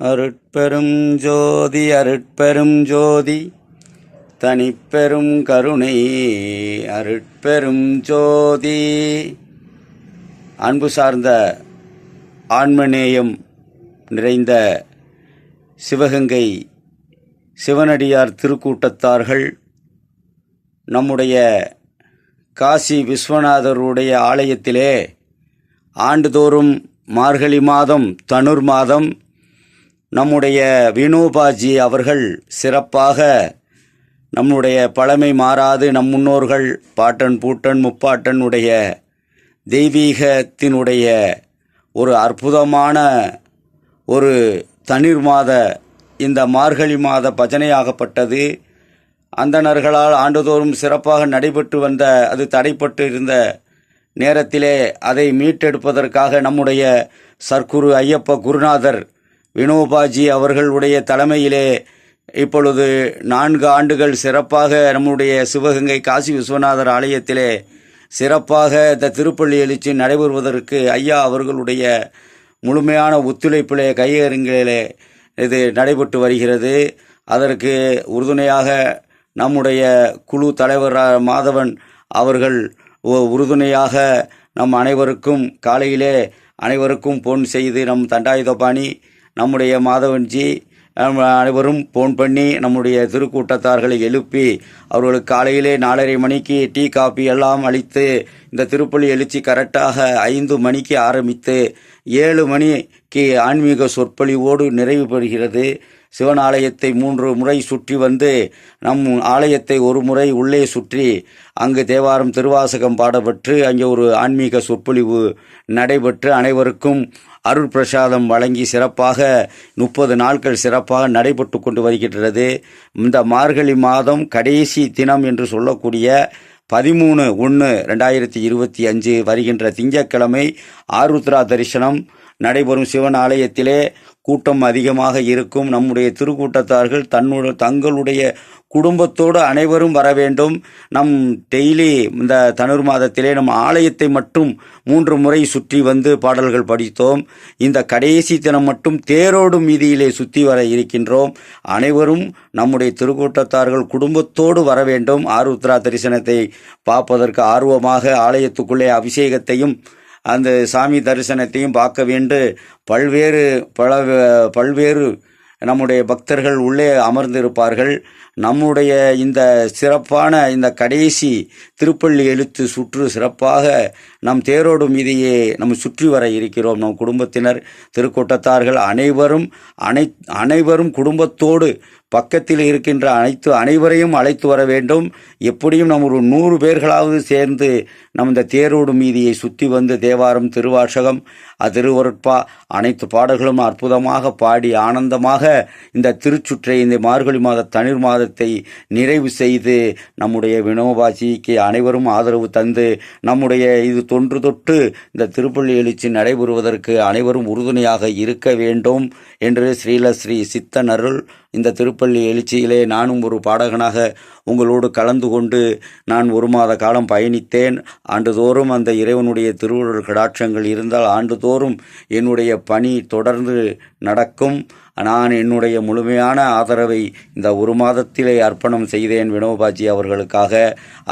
அருட்பெரும் ஜோதி அருட்பெரும் ஜோதி தனிப்பெரும் கருணை அருட்பெரும் ஜோதி. அன்பு சார்ந்த ஆன்மநேயம் நிறைந்த சிவகங்கை சிவனடியார் திருக்கூட்டத்தார்கள் நம்முடைய காசி விஸ்வநாதருடைய ஆலயத்திலே ஆண்டுதோறும் மார்கழி மாதம் தனுர் மாதம் நம்முடைய வினோபாஜி அவர்கள் சிறப்பாக நம்முடைய பழமை மாறாது நம் முன்னோர்கள் பாட்டன் பூட்டன் முப்பாட்டனுடைய தெய்வீகத்தினுடைய ஒரு அற்புதமான ஒரு தனிர் மாத இந்த மார்கழி மாத பஜனையாகப்பட்டது. அந்தணர்களால் ஆண்டுதோறும் சிறப்பாக நடைபெற்று வந்த அது தடைப்பட்டு இருந்த நேரத்திலே அதை மீட்டெடுப்பதற்காக நம்முடைய சர்க்குரு ஐயப்ப குருநாதர் வினோபாஜி அவர்களுடைய தலைமையிலே இப்பொழுது 4 ஆண்டுகள் சிறப்பாக நம்முடைய சிவகங்கை காசி விஸ்வநாதர் ஆலயத்திலே சிறப்பாக இந்த திருப்பள்ளி எழுச்சி நடைபெறுவதற்கு ஐயா அவர்களுடைய முழுமையான ஒத்துழைப்பிலே கையெழுங்களிலே இது நடைபெற்று வருகிறது. அதற்கு உறுதுணையாக நம்முடைய குழு தலைவர் மாதவன் அவர்கள் உறுதுணையாக நம் அனைவருக்கும் காலையிலே அனைவருக்கும் போன் செய்து நம் தண்டாயுதபாணி நம்முடைய மாதவன்ஜி அனைவரும் போன் பண்ணி நம்முடைய திருக்கூட்டத்தார்களை எழுப்பி அவர்களுக்கு காலையிலே 4:30 மணிக்கு டீ காபி எல்லாம் அளித்து இந்த திருப்பள்ளி எழுச்சி கரெக்டாக 5 மணிக்கு ஆரம்பித்து 7 மணிக்கு ஆன்மீக சொற்பொழிவோடு நிறைவு பெறுகிறது. சிவன் ஆலயத்தை 3 முறை சுற்றி வந்து நம் ஆலயத்தை ஒரு முறை உள்ளே சுற்றி அங்கு தேவாரம் திருவாசகம் பாடப்பட்டு அங்கே ஒரு ஆன்மீக சொற்பொழிவு நடைபெற்று அனைவருக்கும் அருள் பிரசாதம் வழங்கி சிறப்பாக 30 நாட்கள் சிறப்பாக நடைபெற்று கொண்டு வருகின்றது. இந்த மார்கழி மாதம் கடைசி தினம் என்று சொல்லக்கூடிய 13/1/2025 வருகின்ற திங்கட்கிழமை ஆருத்ரா தரிசனம் நடைபெறும். சிவன் ஆலயத்திலே கூட்டம் அதிகமாக இருக்கும். நம்முடைய திருக்கூட்டத்தார்கள் தங்களுடைய குடும்பத்தோடு அனைவரும் வர வேண்டும். நம் டெய்லி இந்த தனுர் மாதத்திலே நம் ஆலயத்தை மட்டும் 3 முறை சுற்றி வந்து பாடல்கள் படித்தோம். இந்த கடைசி தினம் மட்டும் தேரோடும் வீதியிலே சுற்றி வர இருக்கின்றோம். அனைவரும் நம்முடைய திருக்கூட்டத்தார்கள் குடும்பத்தோடு வர வேண்டும். ஆருத்ரா தரிசனத்தை பார்ப்பதற்கு ஆர்வமாக ஆலயத்துக்குள்ளே அபிஷேகத்தையும் அந்த சாமி தரிசனத்தையும் பார்க்க வேண்டும். பல்வேறு நம்முடைய பக்தர்கள் உள்ளே அமர்ந்திருப்பார்கள். நம்முடைய இந்த சிறப்பான இந்த கடைசி திருப்பள்ளி எழுத்து சுற்று சிறப்பாக நம் தேரோடு மீதையே நம்ம சுற்றி வர இருக்கிறோம். நம் குடும்பத்தினர் திருக்கூட்டத்தார்கள் அனைவரும் குடும்பத்தோடு பக்கத்தில் இருக்கின்ற அனைவரையும் அழைத்து வர வேண்டும். எப்படியும் நம்ம ஒரு 100 பேர்களாவது சேர்ந்து நம் இந்த தேரோடு மீதியை சுற்றி வந்து தேவாரம் திருவாசகம் திருவருட்பா அனைத்து பாடல்களும் அற்புதமாக பாடி ஆனந்தமாக இந்த திருச்சுற்றை இந்த மார்கழி மாத தனிர் மாதத்தை நிறைவு செய்து நம்முடைய வினோபாஜிக்கு அனைவரும் ஆதரவு தந்து நம்முடைய இது தொன்று தொட்டு இந்த திருப்பள்ளி எழுச்சி நடைபெறுவதற்கு அனைவரும் உறுதுணையாக இருக்க வேண்டும் என்று ஸ்ரீ சித்தன் அருள் இந்த திருப்பள்ளி எழுச்சியிலே நானும் ஒரு பாடகனாக உங்களோடு கலந்து கொண்டு நான் 1 மாத காலம் பயணித்தேன். ஆண்டுதோறும் அந்த இறைவனுடைய திருவருள் கடாட்சங்கள் இருந்தால் ஆண்டுதோறும் என்னுடைய பணி தொடர்ந்து நடக்கும். நான் என்னுடைய முழுமையான ஆதரவை இந்த 1 மாதத்திலே அர்ப்பணம் செய்தேன் வினோபாஜி அவர்களுக்காக.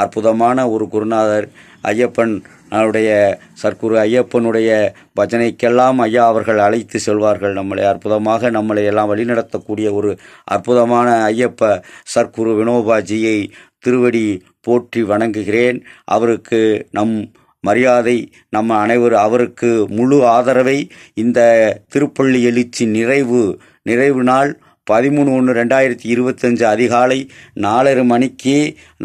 அற்புதமான ஒரு குருநாதர் ஐயப்பன் அவருடைய சர்க்குரு ஐயப்பனுடைய பஜனைக்கெல்லாம் ஐயா அவர்கள் அழைத்து செல்வார்கள். அற்புதமாக நம்மளை எல்லாம் வழிநடத்தக்கூடிய ஒரு அற்புதமான ஐயப்ப சர்க்குரு வினோபாஜியை திருவடி போற்றி வணங்குகிறேன். அவருக்கு நம் மரியாதை அவருக்கு முழு ஆதரவை இந்த திருப்பள்ளி எழுச்சி நிறைவு நாள் 13/1/2025 அதிகாலை 4:30 மணிக்கு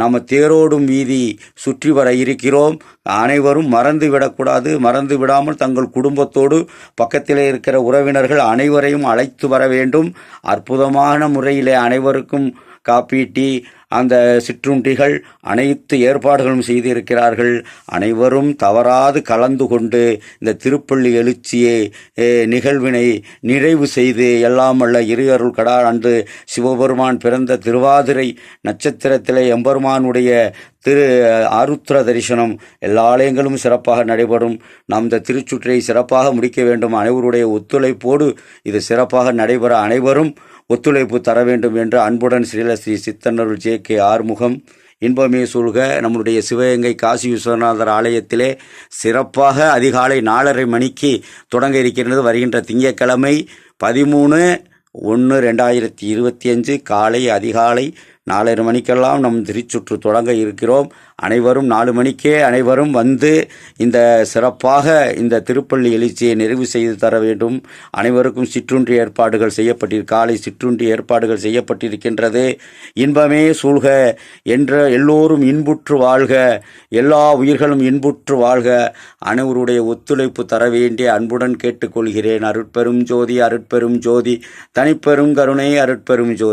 நம்ம தேரோடும் வீதி சுற்றி வர இருக்கிறோம். அனைவரும் மறந்து விடாமல் தங்கள் குடும்பத்தோடு பக்கத்திலே இருக்கிற உறவினர்கள் அனைவரையும் அழைத்து வர வேண்டும். அற்புதமான முறையிலே அனைவருக்கும் காப்பி டீ அந்த சிற்றுண்டிகள் அனைத்து ஏற்பாடுகளும் செய்திருக்கிறார்கள். அனைவரும் தவறாது கலந்து கொண்டு இந்த திருப்பள்ளி எழுச்சியை நிகழ்வினை நிறைவு செய்து எல்லாம் வல்ல இறையருள் கடா அன்று சிவபெருமான் பிறந்த திருவாதிரை நட்சத்திரத்திலே எம்பெருமானுடைய திரு ஆருத்ர தரிசனம் எல்லா ஆலயங்களும் சிறப்பாக நடைபெறும். நாம் இந்த திருச்சுற்றை சிறப்பாக முடிக்க வேண்டும். அனைவருடைய ஒத்துழைப்போடு இது சிறப்பாக நடைபெற அனைவரும் ஒத்துழைப்பு தர வேண்டும் என்று அன்புடன் ஸ்ரீ சித்தன்னருள் ஜே.கே. ஆறுமுகம். இன்பமே சூழ்க. நம்முடைய சிவகங்கை காசி விஸ்வநாதர் ஆலயத்திலே சிறப்பாக அதிகாலை 4:30 மணிக்கு தொடங்க இருக்கின்றது. வருகின்ற திங்கட்கிழமை 13/1/2025 காலை அதிகாலை 4:30 மணிக்கெல்லாம் நம் திருச்சுற்று தொடங்க இருக்கிறோம். அனைவரும் 4 மணிக்கே அனைவரும் வந்து இந்த சிறப்பாக இந்த திருப்பள்ளி எழுச்சியை நிறைவு செய்து தர வேண்டும். அனைவருக்கும் சிற்றுண்டி ஏற்பாடுகள் காலை சிற்றுண்டி ஏற்பாடுகள் செய்யப்பட்டிருக்கின்றது. இன்பமே சூழ்க என்ற எல்லோரும் இன்புற்று வாழ்க, எல்லா உயிர்களும் இன்புற்று வாழ்க. அனைவருடைய ஒத்துழைப்பு தர வேண்டிய அன்புடன் கேட்டுக்கொள்கிறேன். அருட்பெரும் ஜோதி, அருட்பெரும் ஜோதி, தனிப்பெரும் கருணை, அருட்பெரும் ஜோதி.